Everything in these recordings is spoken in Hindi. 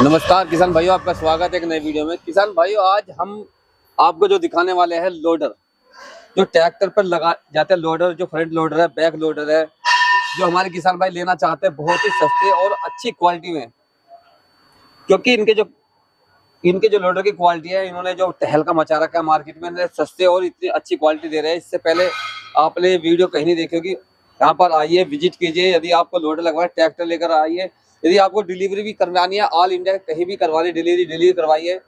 नमस्कार किसान भाइयों, आपका स्वागत है एक नए वीडियो में। किसान भाइयों, आज हम आपको जो दिखाने वाले हैं लोडर, जो ट्रैक्टर पर लगा जाते हैं लोडर, जो फ्रंट लोडर है, बैक लोडर है, जो हमारे किसान भाई लेना चाहते हैं बहुत ही सस्ते और अच्छी क्वालिटी में। क्योंकि इनके जो लोडर की क्वालिटी है, इन्होंने जो तहलका मचा रखा है मार्केट में, सस्ते और इतनी अच्छी क्वालिटी दे रहे हैं। इससे पहले आपने वीडियो कहीं नहीं देखी होगी। यहाँ पर आइए, विजिट कीजिए। यदि आपको लोडर लगवाए, ट्रैक्टर लेकर आइए। यदि आपको डिलीवरी भी करवानी है, ऑल इंडिया कहीं भी करवानी, डिलीवरी करवाइए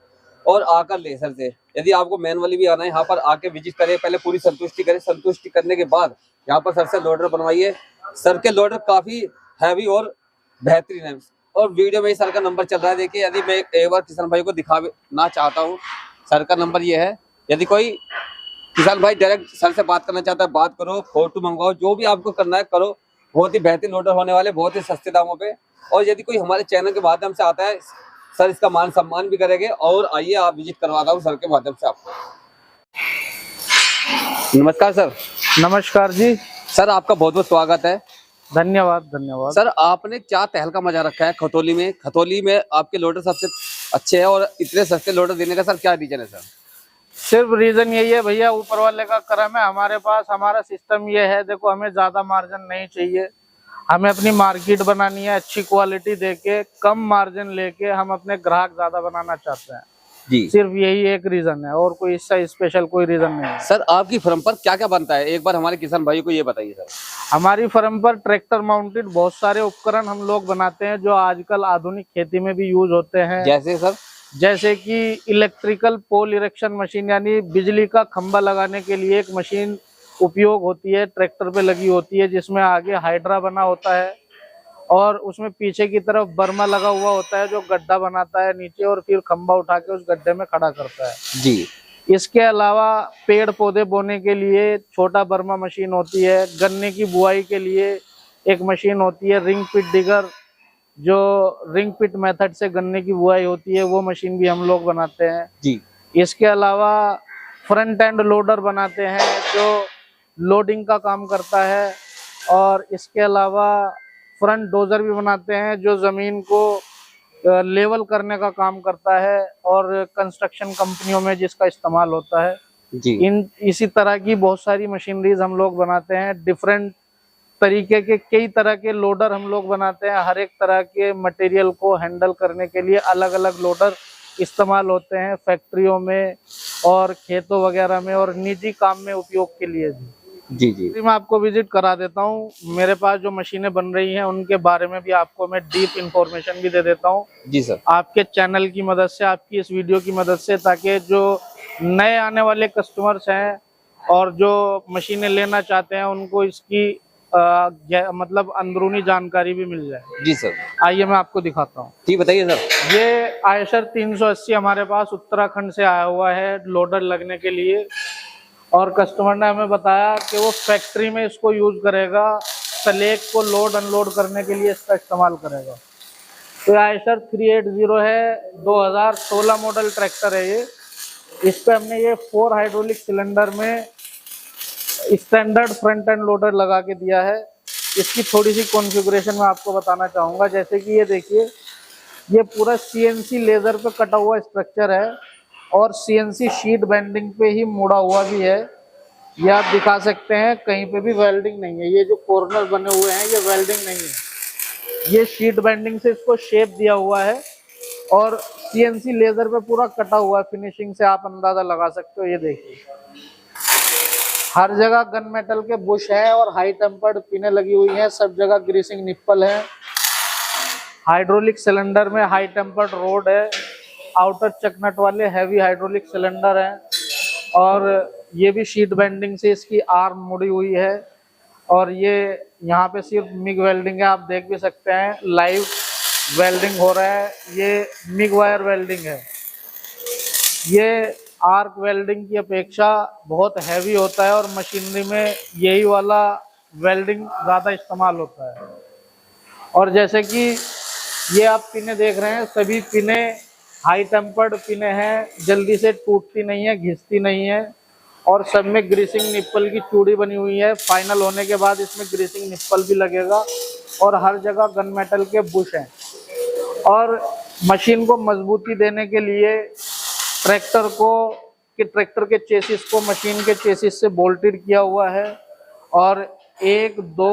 और आकर ले सर से। यदि आपको मैनुअली भी आना है, यहाँ पर आके विजिट करें, पहले पूरी संतुष्टि करें। संतुष्टि करने के बाद यहाँ पर सर से लोडर बनवाइए। सर के लोडर काफी हैवी और बेहतरीन है। और वीडियो में सर का नंबर चल रहा है, देखिए। यदि मैं एक बार किसान भाई को दिखाना चाहता हूँ, सर का नंबर ये है। यदि कोई किसान भाई डायरेक्ट सर से बात करना चाहता है, बात करो, फोटो मंगवाओ, जो भी आपको करना है करो। बहुत ही बेहतरीन लोडर होने वाले, बहुत ही सस्ते दामों पे। और यदि कोई हमारे चैनल के माध्यम से आता है, सर इसका मान सम्मान भी करेंगे। और आइए, आप विजिट करवाता हूँ सर के माध्यम से आपको। नमस्कार सर। नमस्कार जी। सर, आपका बहुत बहुत स्वागत है। धन्यवाद धन्यवाद। सर, आपने क्या तहलका मचा रखा है खतौली में। खतौली में आपके लोडर सबसे अच्छे हैं और इतने सस्ते लोडर देने का सर क्या रीजन है सर? सिर्फ रीजन यही है भैया, ऊपर वाले का करम है। हमारे पास हमारा सिस्टम ये है, देखो, हमें ज्यादा मार्जिन नहीं चाहिए। हमें अपनी मार्केट बनानी है, अच्छी क्वालिटी देके कम मार्जिन लेके हम अपने ग्राहक ज्यादा बनाना चाहते हैं जी। सिर्फ यही एक रीजन है, और कोई इससे स्पेशल कोई रीजन नहीं है। सर, आपकी फर्म पर क्या क्या बनता है, एक बार हमारे किसान भाई को ये बताइए सर। हमारी फर्म पर ट्रैक्टर माउंटेड बहुत सारे उपकरण हम लोग बनाते हैं, जो आजकल आधुनिक खेती में भी यूज होते हैं। जैसे सर? जैसे कि इलेक्ट्रिकल पोल इरेक्शन मशीन, यानी बिजली का खंभा लगाने के लिए एक मशीन उपयोग होती है, ट्रैक्टर पे लगी होती है, जिसमें आगे हाइड्रा बना होता है और उसमें पीछे की तरफ बर्मा लगा हुआ होता है, जो गड्ढा बनाता है नीचे और फिर खंभा उठा के उस गड्ढे में खड़ा करता है जी। इसके अलावा पेड़ पौधे बोने के लिए छोटा बर्मा मशीन होती है। गन्ने की बुआई के लिए एक मशीन होती है, रिंग पिट डिगर, जो रिंग पिट मेथड से गन्ने की बुआई होती है, वो मशीन भी हम लोग बनाते हैं जी। इसके अलावा फ्रंट एंड लोडर बनाते हैं, जो लोडिंग का काम करता है। और इसके अलावा फ्रंट डोजर भी बनाते हैं, जो जमीन को लेवल करने का काम करता है और कंस्ट्रक्शन कंपनियों में जिसका इस्तेमाल होता है जी। इसी तरह की बहुत सारी मशीनरीज हम लोग बनाते हैं। डिफरेंट तरीके के कई तरह के लोडर हम लोग बनाते हैं। हर एक तरह के मटेरियल को हैंडल करने के लिए अलग अलग लोडर इस्तेमाल होते हैं, फैक्ट्रियों में और खेतों वगैरह में और निजी काम में उपयोग के लिए भी। जी जी। मैं आपको विजिट करा देता हूँ। मेरे पास जो मशीनें बन रही हैं उनके बारे में भी आपको मैं डीप इंफॉर्मेशन भी दे देता हूँ जी सर। आपके चैनल की मदद से, आपकी इस वीडियो की मदद से, ताकि जो नए आने वाले कस्टमर्स हैं और जो मशीनें लेना चाहते हैं उनको इसकी मतलब अंदरूनी जानकारी भी मिल जाए। जी सर। आइए मैं आपको दिखाता हूँ। जी बताइए सर। ये आयशर 380 हमारे पास उत्तराखंड से आया हुआ है लोडर लगने के लिए, और कस्टमर ने हमें बताया कि वो फैक्ट्री में इसको यूज करेगा, स्लेग को लोड अनलोड करने के लिए इसका इस्तेमाल करेगा। तो आयशर 380 है, 2016 मॉडल ट्रैक्टर है ये। इस पे हमने ये 4 हाइड्रोलिक सिलेंडर में स्टैंडर्ड फ्रंट एंड लोडर लगा के दिया है। इसकी थोड़ी सी कॉन्फ़िगरेशन मैं आपको बताना चाहूँगा। जैसे कि ये देखिए, ये पूरा सीएनसी लेजर पे कटा हुआ स्ट्रक्चर है और सीएनसी शीट बेंडिंग पे ही मुड़ा हुआ भी है। ये आप दिखा सकते हैं, कहीं पे भी वेल्डिंग नहीं है। ये जो कॉर्नर बने हुए हैं ये वेल्डिंग नहीं है, ये शीट बेंडिंग से इसको शेप दिया हुआ है और सीएनसी लेजर पे पूरा कटा हुआ है। फिनिशिंग से आप अंदाजा लगा सकते हो। ये देखिए, हर जगह गन मेटल के बुश है और हाई टेम्पर्ड पिनें लगी हुई हैं, सब जगह ग्रीसिंग निप्पल है। हाइड्रोलिक सिलेंडर में हाई टेम्पर्ड रोड है, आउटर चकनट वाले हैवी हाइड्रोलिक सिलेंडर हैं, और ये भी शीट बेंडिंग से इसकी आर्म मुड़ी हुई है। और ये यहाँ पे सिर्फ मिग वेल्डिंग है, आप देख भी सकते हैं, लाइव वेल्डिंग हो रहा है। ये मिग वायर वेल्डिंग है। ये आर्क वेल्डिंग की अपेक्षा बहुत हैवी होता है और मशीनरी में यही वाला वेल्डिंग ज़्यादा इस्तेमाल होता है। और जैसे कि ये आप पिनें देख रहे हैं, सभी पिनें हाई टेम्पर्ड पिनें हैं, जल्दी से टूटती नहीं है, घिसती नहीं है, और सब में ग्रीसिंग निप्पल की चूड़ी बनी हुई है। फाइनल होने के बाद इसमें ग्रीसिंग निप्पल भी लगेगा और हर जगह गन मेटल के बुश हैं। और मशीन को मजबूती देने के लिए ट्रैक्टर के चेसिस को मशीन के चेसिस से बोल्टेड किया हुआ है, और 1, 2,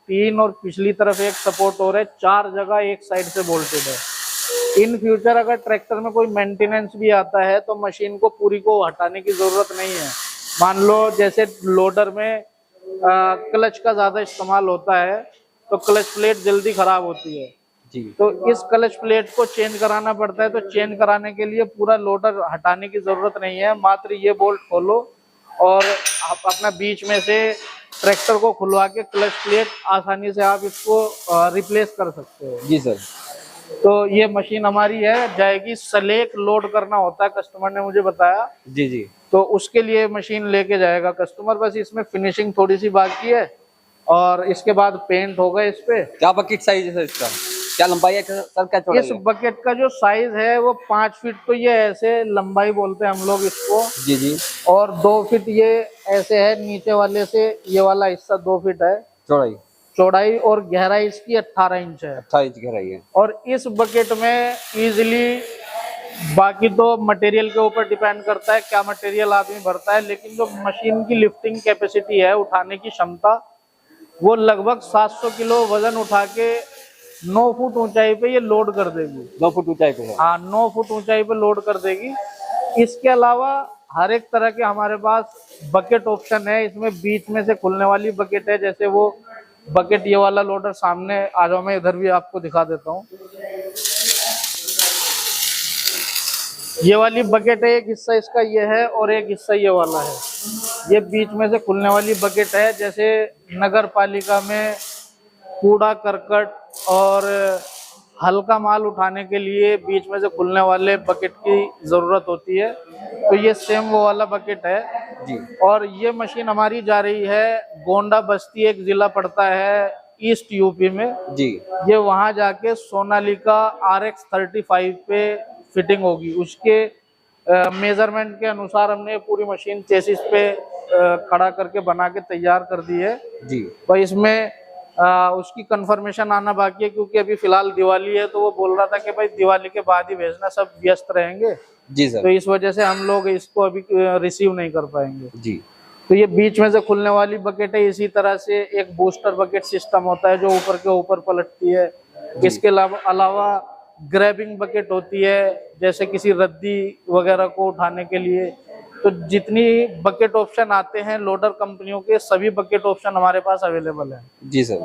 3 और पिछली तरफ एक सपोर्ट और है, 4 जगह एक साइड से बोल्टेड है। इन फ्यूचर अगर ट्रैक्टर में कोई मेंटेनेंस भी आता है तो मशीन को पूरी को हटाने की जरूरत नहीं है। मान लो जैसे लोडर में क्लच का ज्यादा इस्तेमाल होता है तो क्लच प्लेट जल्दी खराब होती है जी। तो इस क्लच प्लेट को चेंज कराना पड़ता है। तो चेंज कराने के लिए पूरा लोडर हटाने की जरूरत नहीं है, मात्र ये बोल्ट खोलो और आप अपना बीच में से ट्रैक्टर को खुलवा के क्लच प्लेट आसानी से आप इसको रिप्लेस कर सकते हो। जी सर। तो ये मशीन हमारी है, जाएगी सलेक लोड करना होता है, कस्टमर ने मुझे बताया। जी जी। तो उसके लिए मशीन लेके जाएगा कस्टमर, बस इसमें फिनिशिंग थोड़ी सी बाकी है और इसके बाद पेंट होगा इस पे। क्या बकेट साइज है सर इसका, क्या लंबाई है सर, क्या चौड़ाई इस है? बकेट का जो साइज है वो 5 फीट, तो ये ऐसे लंबाई बोलते हैं हम लोग इसको। जी जी। और 2 फीट ये ऐसे है, नीचे वाले से ये वाला हिस्सा 2 फीट है चौड़ाई, और गहराई इसकी 18 इंच है। 18 इंच गहराई है। और इस बकेट में इजीली, बाकी तो मटेरियल के ऊपर डिपेंड करता है क्या मटेरियल आदमी भरता है, लेकिन जो मशीन की लिफ्टिंग कैपेसिटी है, उठाने की क्षमता, वो लगभग 700 किलो वजन उठा के 9 फुट ऊंचाई पे ये लोड कर देगी। 9 फुट ऊंचाई पे है? हाँ, 9 फुट ऊंचाई पे लोड कर देगी। इसके अलावा हर एक तरह के हमारे पास बकेट ऑप्शन है। इसमें बीच में से खुलने वाली बकेट है, जैसे वो बकेट, ये वाला लोडर सामने आ जाओ, मैं इधर भी आपको दिखा देता हूँ। ये वाली बकेट है, एक हिस्सा इसका ये है और एक हिस्सा ये वाला है। ये बीच में से खुलने वाली बकेट है, जैसे नगर पालिका में कूड़ा करकट और हल्का माल उठाने के लिए बीच में से खुलने वाले बकेट की जरूरत होती है, तो ये सेम वो वाला बकेट है जी। और ये मशीन हमारी जा रही है गोंडा बस्ती, एक जिला पड़ता है ईस्ट यूपी में जी। ये वहां जाके सोनालिका RX 35 पे फिटिंग होगी। उसके मेजरमेंट के अनुसार हमने पूरी मशीन चेसिस पे खड़ा करके बना के तैयार कर दी है जी। भाई। इसमें उसकी कंफर्मेशन आना बाकी है, क्योंकि अभी फिलहाल दिवाली है, तो वो बोल रहा था कि भाई दिवाली के बाद ही भेजना, सब व्यस्त रहेंगे। जी सर। तो इस वजह से हम लोग इसको अभी रिसीव नहीं कर पाएंगे। जी। तो ये बीच में से खुलने वाली बकेट है। इसी तरह से एक बूस्टर बकेट सिस्टम होता है जो ऊपर के ऊपर पलटती है। इसके अलावा ग्रैबिंग बकेट होती है, जैसे किसी रद्दी वगैरह को उठाने के लिए। तो जितनी बकेट ऑप्शन आते हैं लोडर कंपनियों के, सभी बकेट ऑप्शन हमारे पास अवेलेबल है। जी सर।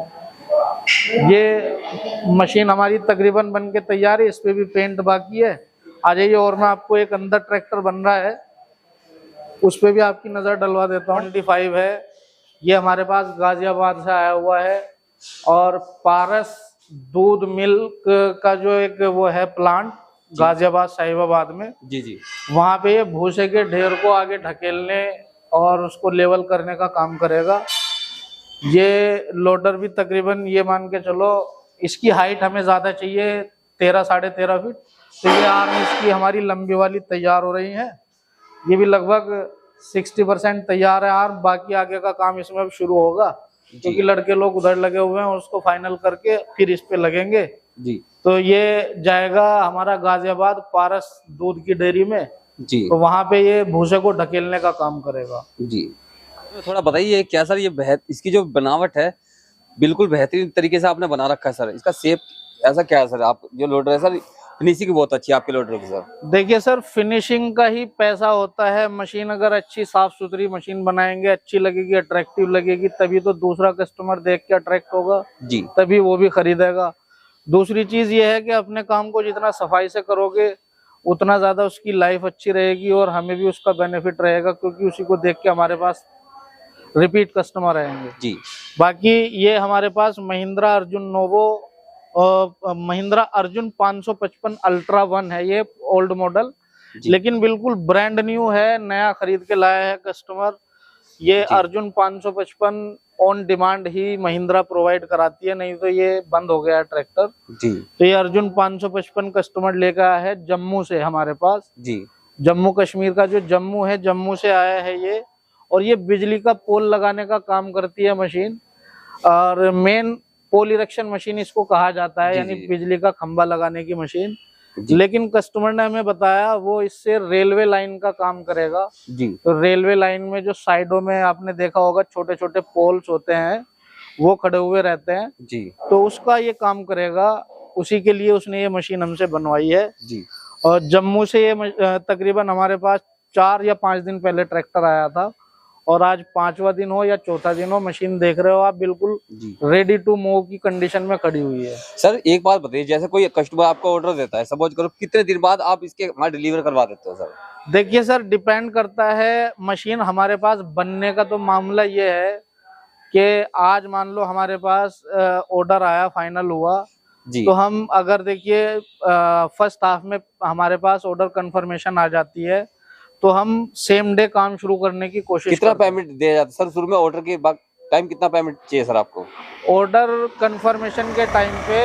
ये मशीन हमारी तकरीबन बन के तैयार है, इस पे भी पेंट बाकी है। आ जाइए, और मैं आपको एक अंदर ट्रैक्टर बन रहा है उस पे भी आपकी नजर डलवा देता हूँ। 25 है, ये हमारे पास गाजियाबाद से आया हुआ है। और पारस दूध मिल्क का जो एक वो है प्लांट गाजियाबाद साहिबाबाद में, जी जी, वहां पे ये भूसे के ढेर को आगे ढकेलने और उसको लेवल करने का काम करेगा। ये लोडर भी तकरीबन, ये मान के चलो, इसकी हाइट हमें ज्यादा चाहिए 13 साढ़े 13 फीट, तो ये आर्म इसकी हमारी लंबी वाली तैयार हो रही है। ये भी लगभग 60% तैयार है आर्म, बाकी आगे का काम इसमें अब शुरू होगा, क्योंकि लड़के लोग उधर लगे हुए हैं, उसको फाइनल करके फिर इस पे लगेंगे जी। तो ये जाएगा हमारा गाजियाबाद पारस दूध की डेयरी में जी, तो वहां पे ये भूसे को ढकेलने का काम करेगा जी। थोड़ा बताइए क्या सर, ये इसकी जो बनावट है बिल्कुल बेहतरीन तरीके से आपने बना रखा है सर, इसका शेप ऐसा क्या है सर? आप जो लोडर है सर, फिनिशिंग बहुत अच्छी है आपके लोडर की सर। देखिए सर, फिनिशिंग का ही पैसा होता है। मशीन अगर अच्छी साफ सुथरी मशीन बनाएंगे, अच्छी लगेगी, अट्रैक्टिव लगेगी, तभी तो दूसरा कस्टमर देख के अट्रैक्ट होगा जी, तभी वो भी खरीदेगा। दूसरी चीज ये है कि अपने काम को जितना सफाई से करोगे उतना ज्यादा उसकी लाइफ अच्छी रहेगी और हमें भी उसका बेनिफिट रहेगा, क्योंकि उसी को देख के हमारे पास रिपीट कस्टमर आएंगे जी। बाकी ये हमारे पास महिंद्रा अर्जुन नोवो और महिंद्रा अर्जुन 555 अल्ट्रा 1 है, ये ओल्ड मॉडल, लेकिन बिल्कुल ब्रांड न्यू है, नया खरीद के लाया है कस्टमर। ये Arjun 555 on demand he Mahindra provide कराती है, नहीं तो ये बंद हो गया है ट्रैक्टर जी। तो ये अर्जुन 555 कस्टमर लेकर आया है जम्मू से हमारे पास जी। जम्मू कश्मीर का जो जम्मू है, जम्मू से आया है ये। और ये बिजली का पोल लगाने का काम करती है मशीन, और मेन पोल इरेक्शन मशीन इसको कहा जाता है, यानी बिजली का खंभा लगाने की मशीन। लेकिन कस्टमर ने हमें बताया वो इससे रेलवे लाइन का काम करेगा जी। तो रेलवे लाइन में जो साइडों में आपने देखा होगा छोटे छोटे पोल्स होते हैं वो खड़े हुए रहते हैं जी तो उसका ये काम करेगा। उसी के लिए उसने ये मशीन हमसे बनवाई है जी। और जम्मू से ये तकरीबन हमारे पास 4 या 5 दिन पहले ट्रैक्टर आया था और आज 5वां दिन हो या चौथा दिन हो, मशीन देख रहे हो आप बिल्कुल रेडी टू मूव की कंडीशन में खड़ी हुई है। सर एक बात बताइए, जैसे कोई कस्टमर आपको ऑर्डर देता है, सपोज करो, कितने दिन बाद आप इसके हमारे डिलीवर करवा देते हो सर? देखिए सर, डिपेंड करता है मशीन हमारे पास बनने का। तो मामला ये है कि आज मान लो हमारे पास ऑर्डर आया, फाइनल हुआ जी। तो हम अगर देखिए फर्स्ट हाफ में हमारे पास ऑर्डर कंफर्मेशन आ जाती है तो हम सेम डे काम शुरू करने की कोशिश। कितना पेमेंट दिया जाता है सर शुरू में ऑर्डर के बाद? टाइम कितना पेमेंट चाहिए सर आपको? ऑर्डर कंफर्मेशन के टाइम पे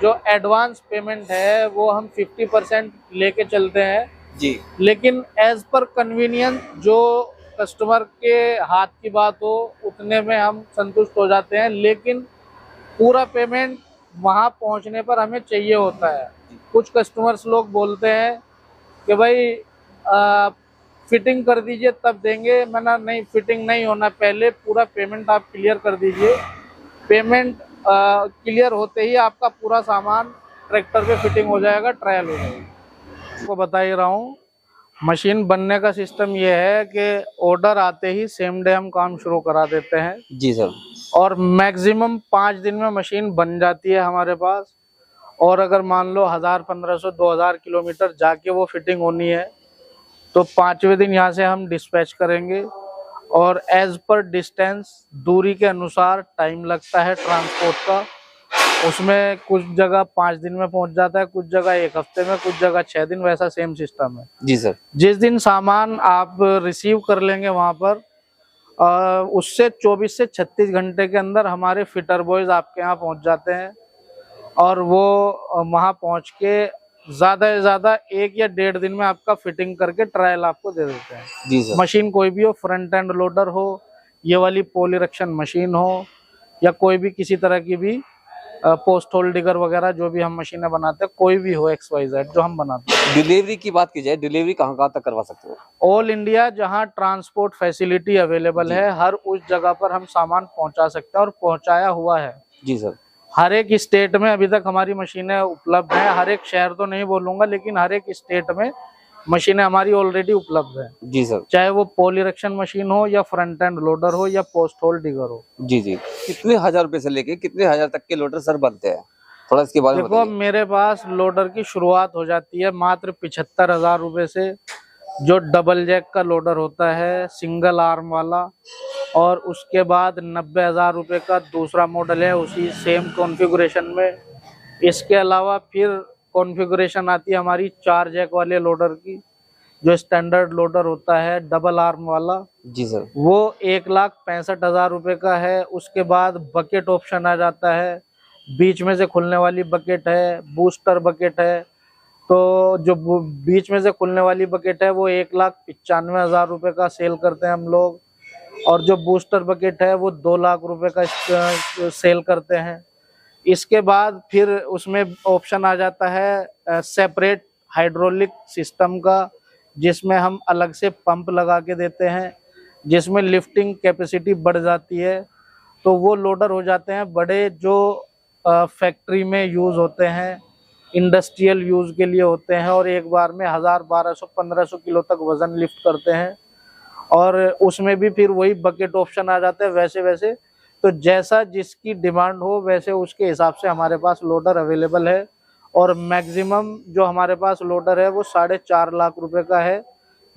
जो एडवांस पेमेंट है वो हम 50% लेके चलते हैं जी। लेकिन एज पर कन्वीनियंस जो कस्टमर के हाथ की बात हो उतने में हम संतुष्ट हो जाते हैं, लेकिन पूरा पेमेंट वहां पहुंचने पर हमें चाहिए होता है। कुछ कस्टमर्स लोग बोलते हैं कि भाई फिटिंग कर दीजिए तब देंगे। मैंने नहीं, फिटिंग नहीं होना, पहले पूरा पेमेंट आप क्लियर कर दीजिए। पेमेंट क्लियर होते ही आपका पूरा सामान ट्रैक्टर पे फिटिंग हो जाएगा, ट्रायल हो जाएगी। आपको बता ही रहा हूँ, मशीन बनने का सिस्टम ये है कि ऑर्डर आते ही सेम डे हम काम शुरू करा देते हैं। जी सर। और मैक्सिमम 5 दिन में मशीन बन जाती है हमारे पास। और अगर मान लो 1000, 1500, 2000 किलोमीटर जाके वो फिटिंग होनी है तो 5वें दिन यहाँ से हम डिस्पैच करेंगे। और एज पर डिस्टेंस, दूरी के अनुसार टाइम लगता है ट्रांसपोर्ट का। उसमें कुछ जगह 5 दिन में पहुंच जाता है, कुछ जगह 1 हफ्ते में, कुछ जगह 6 दिन, वैसा सेम सिस्टम है। जी सर। जिस दिन सामान आप रिसीव कर लेंगे वहां पर उससे 24 से 36 घंटे के अंदर हमारे फिटर बॉयज आपके यहाँ पहुंच जाते हैं और वो वहां पहुंच के ज्यादा से ज्यादा 1 या 1.5 दिन में आपका फिटिंग करके ट्रायल आपको दे देते हैं। जी सर। मशीन कोई भी हो, फ्रंट एंड लोडर हो, ये वाली पोल इरेक्शन मशीन हो या कोई भी किसी तरह की भी पोस्ट होल डिगर वगैरह जो भी हम मशीनें बनाते हैं, कोई भी हो XYZ जो हम बनाते हैं। डिलीवरी की बात की जाए, डिलीवरी कहाँ तक करवा सकते हो? ऑल इंडिया जहां ट्रांसपोर्ट फैसिलिटी अवेलेबल है हर उस जगह पर हम सामान पहुंचा सकते हैं और पहुंचाया हुआ है। जी सर। हर एक स्टेट में अभी तक हमारी मशीनें उपलब्ध हैं। हर एक शहर तो नहीं बोलूंगा, लेकिन हर एक स्टेट में मशीनें हमारी ऑलरेडी उपलब्ध हैं। जी सर। चाहे वो पोल इरेक्शन मशीन हो या फ्रंट एंड लोडर हो या पोस्ट होल डिगर हो। जी जी। कितने हजार रुपए से लेके कितने हजार तक के लोडर सर बनते हैं, थोड़ा इसके बारे में देखो, बताइए। मेरे पास लोडर की शुरुआत हो जाती है मात्र 75,000 रुपए से, जो डबल जैक का लोडर होता है, सिंगल आर्म वाला। और उसके बाद 90,000 रुपए का दूसरा मॉडल है उसी सेम कॉन्फ़िगरेशन में। इसके अलावा फिर कॉन्फ़िगरेशन आती है हमारी 4 जैक वाले लोडर की, जो स्टैंडर्ड लोडर होता है डबल आर्म वाला। जी सर। वो 1,65,000 रुपए का है। उसके बाद बकेट ऑप्शन आ जाता है, बीच में से खुलने वाली बकेट है, बूस्टर बकेट है। तो जो बीच में से खुलने वाली बकेट है वो 1,95,000 रुपए का सेल करते हैं हम लोग, और जो बूस्टर बकेट है वो 2 लाख रुपए का सेल करते हैं। इसके बाद फिर उसमें ऑप्शन आ जाता है सेपरेट हाइड्रोलिक सिस्टम का, जिसमें हम अलग से पंप लगा के देते हैं, जिसमें लिफ्टिंग कैपेसिटी बढ़ जाती है। तो वो लोडर हो जाते हैं बड़े, जो फैक्ट्री में यूज़ होते हैं, इंडस्ट्रियल यूज़ के लिए होते हैं, और एक बार में 1000, 1200, 1500 किलो तक वज़न लिफ्ट करते हैं। और उसमें भी फिर वही बकेट ऑप्शन आ जाते हैं। वैसे वैसे तो जैसा जिसकी डिमांड हो वैसे उसके हिसाब से हमारे पास लोडर अवेलेबल है। और मैक्सिमम जो हमारे पास लोडर है वो 4.5 लाख रुपए का है,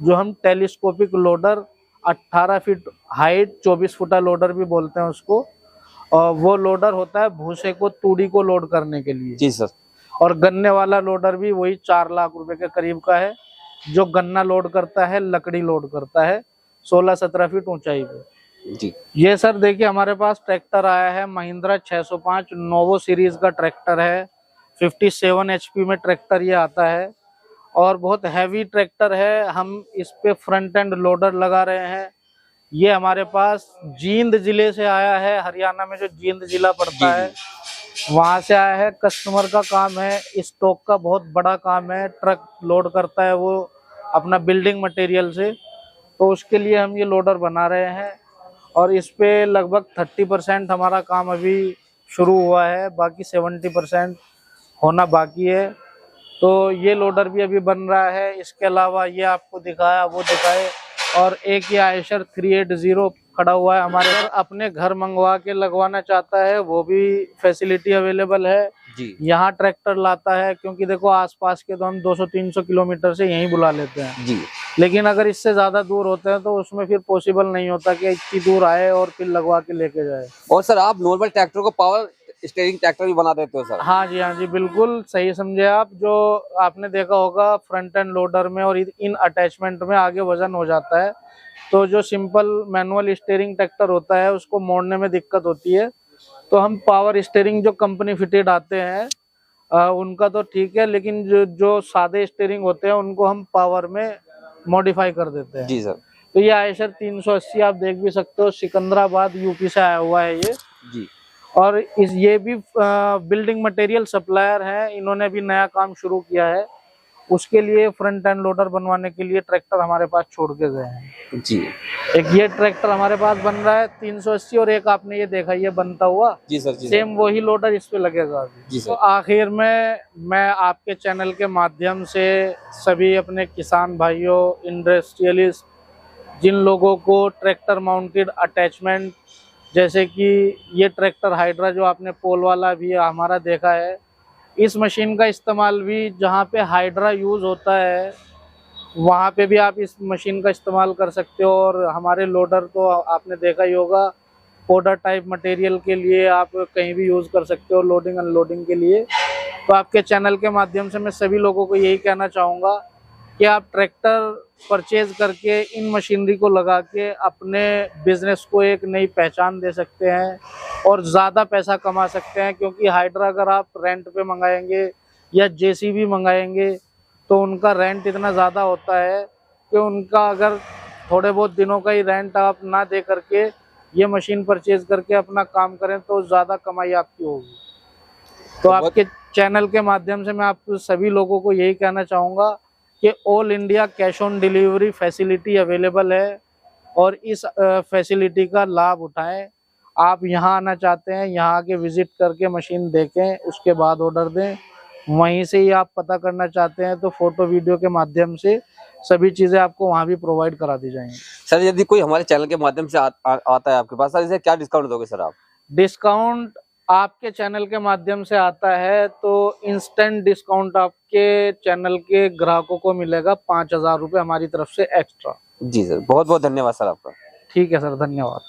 जो हम टेलीस्कोपिक लोडर 18 फीट हाइट, 24 फुटा लोडर भी बोलते हैं उसको। और वो लोडर होता है भूसे को, तूड़ी को लोड करने के लिए। जी सर। और गन्ने वाला लोडर भी वही 4 लाख रुपए के करीब का है, जो गन्ना लोड करता है, लकड़ी लोड करता है 16-17 फीट ऊंचाई पे। जी। ये सर देखिए हमारे पास ट्रैक्टर आया है महिंद्रा 605 नोवो सीरीज का ट्रैक्टर है। 57 HP में ट्रैक्टर ये आता है और बहुत हैवी ट्रैक्टर है। हम इस पे फ्रंट एंड लोडर लगा रहे हैं। ये हमारे पास जींद जिले से आया है, हरियाणा में जो जींद जिला पड़ता है वहां से आया है। कस्टमर का काम है, स्टॉक का बहुत बड़ा काम है, ट्रक लोड करता है वो अपना बिल्डिंग मटेरियल से, तो उसके लिए हम ये लोडर बना रहे हैं। और इस पे लगभग 30% हमारा काम अभी शुरू हुआ है, बाकी 70% होना बाकी है। तो ये लोडर भी अभी बन रहा है। इसके अलावा ये आपको दिखाया, वो दिखाए, और एक ये आयशर 380 खड़ा हुआ है हमारे घर। अपने घर मंगवा के लगवाना चाहता है वो भी फैसिलिटी अवेलेबल है जी यहाँ। ट्रैक्टर लाता है, क्योंकि देखो आसपास के तो हम 200-300 किलोमीटर से यहीं बुला लेते हैं, जी। लेकिन अगर इससे ज्यादा दूर होते हैं तो उसमें फिर पॉसिबल नहीं होता कि इतनी दूर आए और फिर लगवा के लेके जाए। और सर आप नॉर्मल ट्रैक्टर को पावर स्टीयरिंग ट्रैक्टर भी बना देते हो सर? हाँ जी, बिल्कुल सही समझे आप। जो आपने देखा होगा फ्रंट एंड लोडर में और इन अटैचमेंट में आगे वजन हो जाता है, तो जो सिंपल मैनुअल स्टीयरिंग ट्रैक्टर होता है उसको मोड़ने में दिक्कत होती है। तो हम पावर स्टीयरिंग जो कंपनी फिटेड आते हैं उनका तो ठीक है, लेकिन जो सादे स्टीयरिंग होते हैं उनको हम पावर में मॉडिफाई कर देते हैं। जी सर। तो ये आयशर 380 आप देख भी सकते हो, सिकंदराबाद यूपी से आया हुआ है ये। जी। और ये भी बिल्डिंग मटेरियल सप्लायर है, इन्होंने भी नया काम शुरू किया है। उसके लिए फ्रंट एंड लोडर बनवाने के लिए ट्रैक्टर हमारे पास छोड़ के गए हैं। जी। एक ये ट्रैक्टर हमारे पास बन रहा है 380, और एक आपने ये देखा ये बनता हुआ। जी सर। जी सेम वही लोडर इस पे लगेगा अभी। जी सर। तो आखिर में मैं आपके चैनल के माध्यम से सभी अपने किसान भाइयों, इंडस्ट्रियलिस्ट, जिन लोगों को ट्रैक्टर माउंटेड अटैचमेंट, जैसे कि ये ट्रैक्टर हाइड्रा जो आपने पोल वाला भी हमारा देखा है, इस मशीन का इस्तेमाल भी जहाँ पे हाइड्रा यूज़ होता है वहाँ पे भी आप इस मशीन का इस्तेमाल कर सकते हो। और हमारे लोडर तो आपने देखा ही होगा, पाउडर टाइप मटेरियल के लिए आप कहीं भी यूज़ कर सकते हो, लोडिंग अनलोडिंग के लिए। तो आपके चैनल के माध्यम से मैं सभी लोगों को यही कहना चाहूँगा कि आप ट्रैक्टर परचेज करके इन मशीनरी को लगा के अपने बिजनेस को एक नई पहचान दे सकते हैं और ज़्यादा पैसा कमा सकते हैं। क्योंकि हाइड्रा अगर आप रेंट पे मंगाएंगे या जेसीबी मंगाएंगे तो उनका रेंट इतना ज़्यादा होता है कि उनका अगर थोड़े बहुत दिनों का ही रेंट आप ना दे करके ये मशीन परचेज करके अपना काम करें तो ज़्यादा कमाई आपकी होगी। तो आपके चैनल के माध्यम से मैं आप सभी लोगों को यही कहना चाहूँगा कि all India cash on delivery facility available है और इस फैसिलिटी का लाभ उठाएं। आप यहाँ आना चाहते हैं, यहाँ आके विजिट करके मशीन देखें, उसके बाद ऑर्डर दें। वहीं से ही आप पता करना चाहते हैं तो फोटो वीडियो के माध्यम से सभी चीज़ें आपको वहाँ भी प्रोवाइड करा दी जाएंगी। सर यदि कोई हमारे चैनल के माध्यम से आता है आपके पास, सर इसे क्या डिस्काउंट दोगे सर आप? डिस्काउंट आपके चैनल के माध्यम से आता है तो इंस्टेंट डिस्काउंट आपके चैनल के ग्राहकों को मिलेगा 5,000 रुपये हमारी तरफ से एक्स्ट्रा। जी सर, बहुत बहुत धन्यवाद सर आपका। ठीक है सर, धन्यवाद।